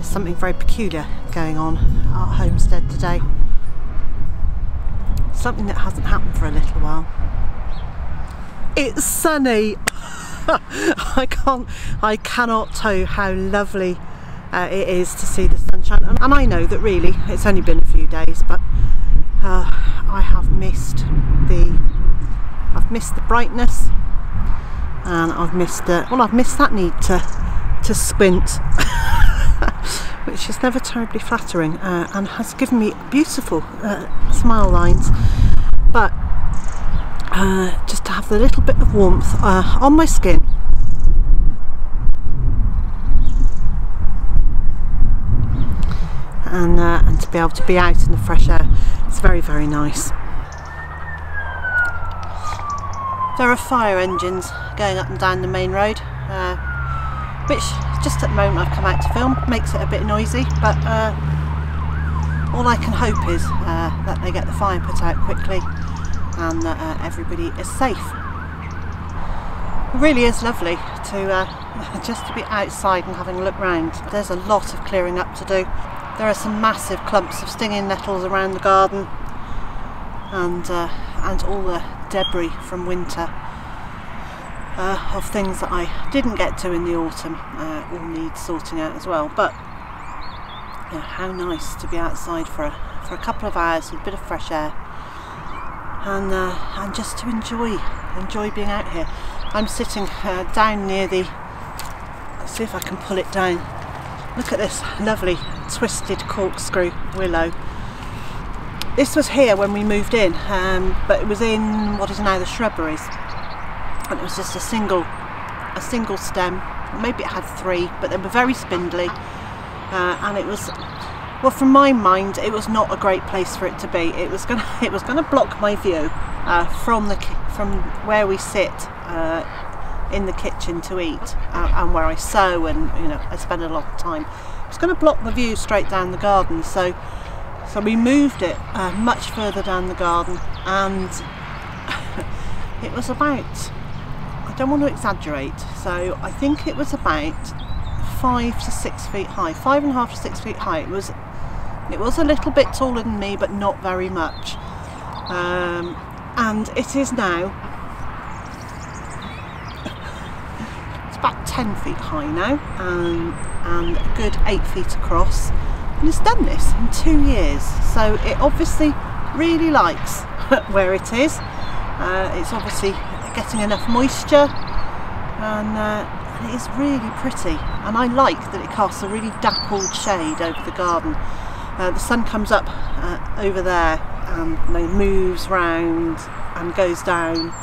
Something very peculiar going on at our homestead today. Something that hasn't happened for a little while. It's sunny. I cannot tell you how lovely it is to see the sunshine, and I know that really it's only been a few days, but I have missed the brightness, and I've missed that need to squint. Which is never terribly flattering, and has given me beautiful smile lines, but just to have the little bit of warmth on my skin and to be able to be out in the fresh air, it's very, very nice. There are fire engines going up and down the main road, which just at the moment I've come out to film makes it a bit noisy, but all I can hope is that they get the fire put out quickly and that everybody is safe. It really is lovely to just to be outside and having a look round. There's a lot of clearing up to do. There are some massive clumps of stinging nettles around the garden, and all the debris from winter. Of things that I didn't get to in the autumn all need sorting out as well. But yeah, how nice to be outside for a couple of hours with a bit of fresh air, and just to enjoy being out here. I'm sitting down near the, let's see if I can pull it down. Look at this lovely twisted corkscrew willow. This was here when we moved in, but it was in what is now the shrubberies. And it was just a single stem. Maybe it had three, but they were very spindly, and it was, well, from my mind, it was not a great place for it to be. It was gonna block my view from where we sit in the kitchen to eat, and where I sew, and I spend a lot of time. It was going to block the view straight down the garden, so we moved it much further down the garden, and it was about, I don't want to exaggerate, so I think it was about 5 to 6 feet high, 5.5 to 6 feet high. It was a little bit taller than me, but not very much. And it is now, it's about 10 feet high now, and a good 8 feet across. And it's done this in 2 years, so it obviously really likes where it is. It's obviously getting enough moisture, and it is really pretty, and I like that it casts a really dappled shade over the garden. The sun comes up over there and moves round and goes down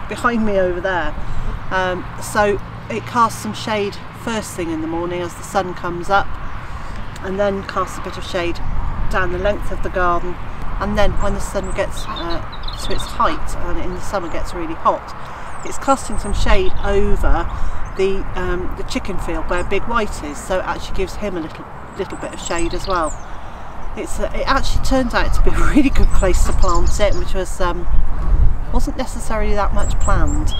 behind me over there, so it casts some shade first thing in the morning as the sun comes up, and then casts a bit of shade down the length of the garden, and then when the sun gets to its height and in the summer gets really hot, it's casting some shade over the chicken field where Big White is, so it actually gives him a little bit of shade as well. It actually turns out to be a really good place to plant it, which was wasn't necessarily that much planned.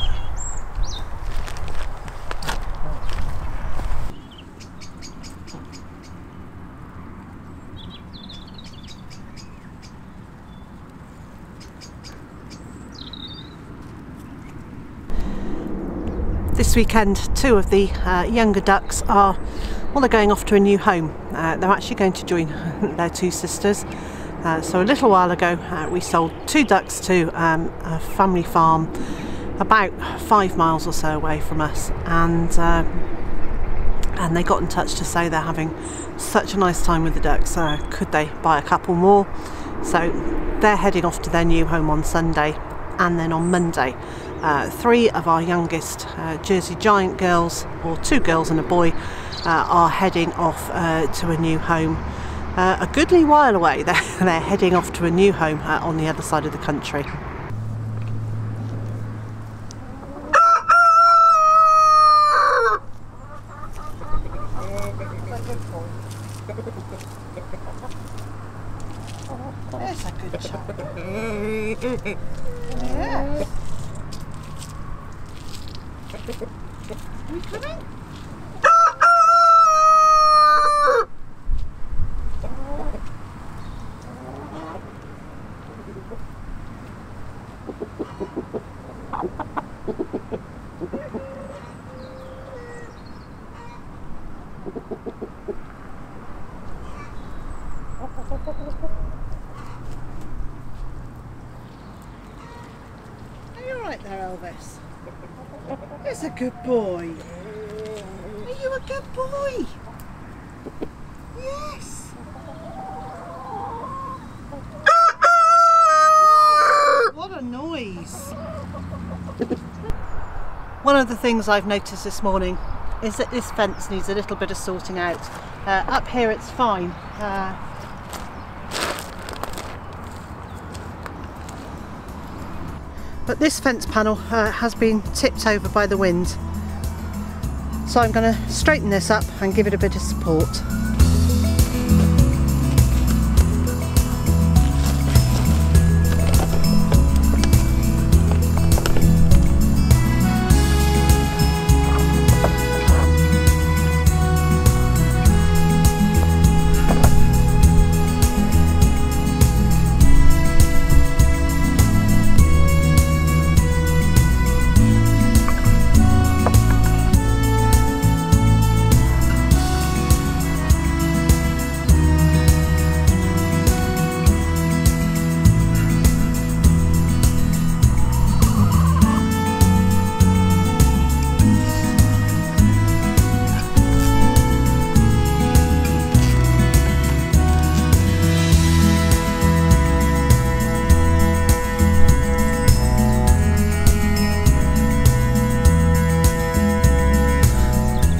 This weekend, two of the younger ducks they're going off to a new home. They're actually going to join their two sisters. So a little while ago we sold 2 ducks to a family farm about 5 miles or so away from us, and they got in touch to say they're having such a nice time with the ducks. Could they buy a couple more? So they're heading off to their new home on Sunday, and then on Monday 3 of our youngest Jersey Giant girls, or 2 girls and a boy, are heading off to a new home a goodly while away. They're heading off to a new home on the other side of the country. There's a good chap. Yeah. Are we coming? Are you alright there, Elvis? It's a good boy. Are you a good boy? Yes. What a noise. One of the things I've noticed this morning is that this fence needs a little bit of sorting out. Up here it's fine. But this fence panel has been tipped over by the wind. So I'm going to straighten this up and give it a bit of support.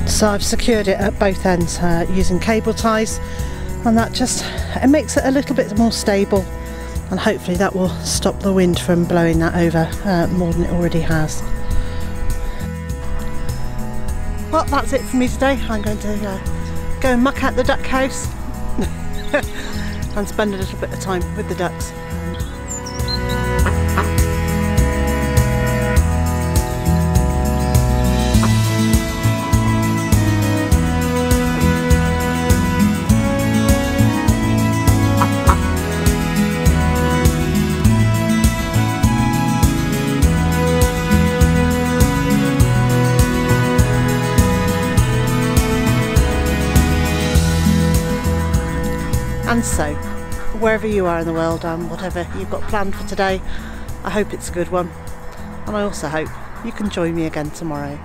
So I've secured it at both ends using cable ties, and that just it makes it a little bit more stable, and hopefully that will stop the wind from blowing that over more than it already has. Well, that's it for me today. I'm going to go and muck out the duck house and spend a little bit of time with the ducks. And so, wherever you are in the world and whatever you've got planned for today, I hope it's a good one, and I also hope you can join me again tomorrow.